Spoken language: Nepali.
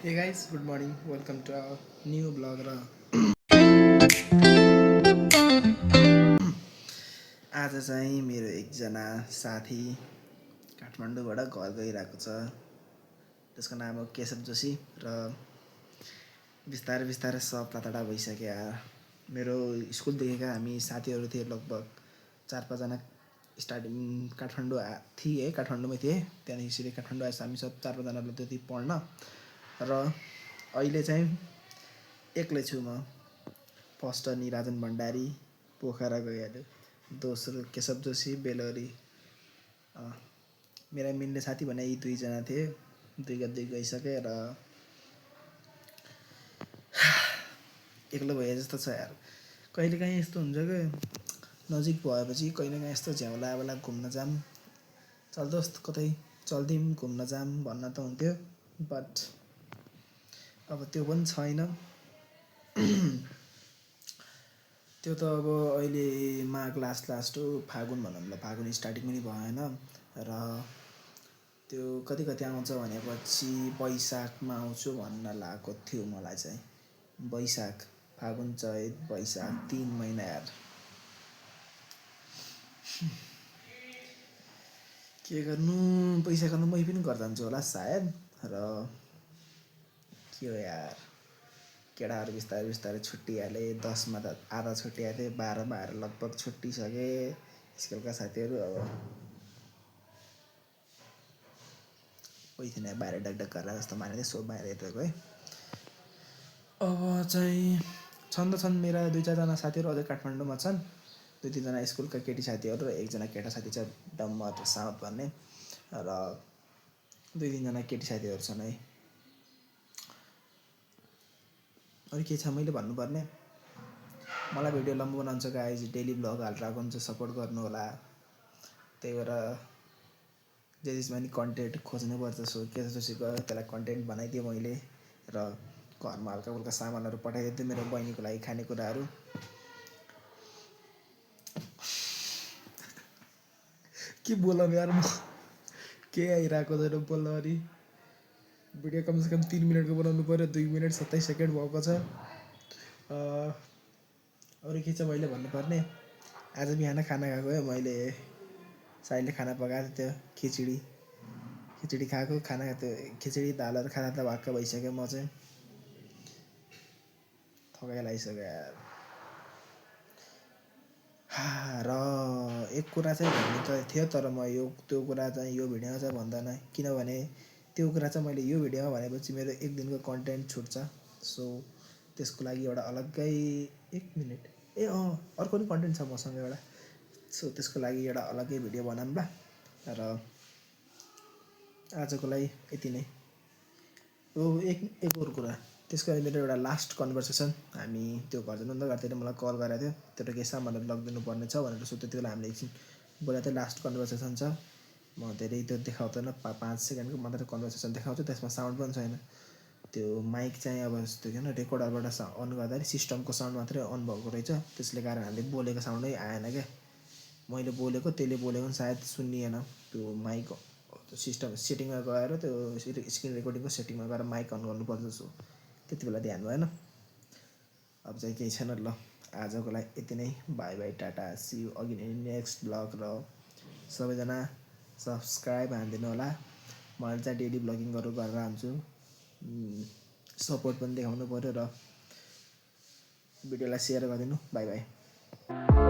Hey guys, good morning. Welcome to our new vlog र आज चाहिँ मेरो एकजना साथी काठमाडौँबाट घर गइरहेको छ। त्यसको नाम हो केशव जोशी र बिस्तारै बिस्तारै सब टाढा भइसक्यो। मेरो स्कुलदेखिका हामी साथीहरू थिए लगभग 4-5 जना स्टार्टिङ काठमाडौँमै थिए। त्यहाँदेखि सिधै काठमाडौँ आएछ हामी सब 4-5 जनाले त्यति पढ्न र अहिले चाहिँ एक्लै छु म। फर्स्ट निराजन भण्डारी पोखरा गइहाल्यो, दोस्रो केशव जोशी बेलोरी। मेरा मिल्ने साथी भने यी दुईजना थिए, दुई गइसके र एक्लो भए जस्तो छ यार। कहिलेकाहीँ यस्तो हुन्छ कि नजिक भएपछि कहिलेकाहीँ यस्तो झ्याउला बेला घुम्न जाम, चल दोस्त कतै चल्दिउँ घुम्न जाम भन्न त हुन्थ्यो, बट अब त्यो पनि छैन। त्यो त अब अहिले माघ लास्ट हो, फागुन भनौँ ल, फागुन स्टार्टिङ पनि भएन र त्यो कति आउँछ भनेपछि वैशाखमा आउँछु भन्न लागेको थियो मलाई चाहिँ। वैशाख, फागुन, चैत, वैशाख 3 महिना यार। के गर्नु, पैसा गर्नु मै पनि घर जान्छु होला सायद। र के हो यार, केटाहरू बिस्तारै छुट्टिहाले। 10मा त आधा छुट्टिहाले, 12मा आएर लगभग छुट्टिसके स्कुलका साथीहरू। अब कोही थिएन बाहिर डकडक गरेर जस्तो मानेर सो बाहिर हेरेको है। अब चाहिँ छन् मेरा 2-4 जना साथीहरू अझै काठमाडौँमा छन्। 2-3 जना स्कुलका केटी साथीहरू र एकजना केटा साथी छ डम्मर साउथ भन्ने, र 2-3 जना केटी साथीहरू छन् है। अरू के छ मैले भन्नुपर्ने? मलाई भिडियो लम्बो बनाउँछ गाइज, डेली भ्लग हालिरहेको हुन्छ, सपोर्ट गर्नु होला। त्यही भएर जे जसमा नि कन्टेन्ट खोज्नुपर्छ। सो केशव जोशी गयो, त्यसलाई कन्टेन्ट बनाइदिएँ मैले र घरमा हल्का फुल्का सामानहरू पठाइदिन्छु मेरो बहिनीको लागि खानेकुराहरू। के बोलाउँ यार म, के आइरहेको छैन बोल्नभरि। भिडियो कमसेकम 3 मिनटको बनाउनु पऱ्यो, 2 मिनट 27 सेकेन्ड भएको छ। अरू के छ मैले भन्नुपर्ने? आज बिहान खाना खाएको है मैले, साइडले खाना पकाएको थियो, खिचडी खाएको। खाना त्यो खिचडी दालहरू खाँदा वाक्क भइसक्यो। म चाहिँ थकाइ लागिसक्यो यार। र एक कुरा चाहिँ भन्नु त थियो, तर म त्यो कुरा चाहिँ यो भिडियोमा चाहिँ भन्दैन, किनभने त्यो कुरा चाहिँ मैले यो भिडियोमा भनेपछि मेरो 1 दिनको कन्टेन्ट छुट्छ। सो त्यसको लागि एउटा अलग्गै 1 मिनट अर्को पनि कन्टेन्ट छ मसँग एउटा। सो त्यसको लागि एउटा अलग्गै भिडियो बनाऊँ ल। र आजको लागि यति नै हो। एक अरू कुरा, त्यसको लागि मेरो एउटा लास्ट कन्भर्सेसन, हामी त्यो घर जानु घरतिर मलाई कल गरेको थियो, त्यो केही सामानहरू लगिदिनु पर्ने छ भनेर। सो त्यति बेला हामीले एकछिन बोलेको थियो, लास्ट कन्भर्सेसन छ। म धेरै त्यो देखाउँदैन, 5 सेकेन्डको मात्रै कन्भर्सेसन देखाउँछु, त्यसमा साउन्ड पनि छैन। त्यो माइक चाहिँ अब यस्तो किन रेकर्डरबाट अन गर्दाखेरि सिस्टमको साउन्ड मात्रै अन भएको रहेछ, त्यसले गर्दा हामीले बोलेको साउन्डै आएन क्या। मैले बोलेको त्यसले बोलेको पनि सायद सुनिएन। त्यो माइक सिस्टम सेटिङमा गएर त्यो स्क्रिन रेकर्डिङको सेटिङमा गएर माइक अन गर्नुपर्छ। सो त्यति बेला ध्यान भएन। अब चाहिँ केही छैन ल, आजको लागि यति नै। Bye bye, tata, see you again in next blog. र सबैजना सब्सक्राइब हानिदिनु होला। मैले चाहिँ डेली ब्लगिङहरू गरेर हान्छु, सपोर्ट पनि देखाउनु पऱ्यो र भिडियोलाई सेयर गरिदिनु। By by.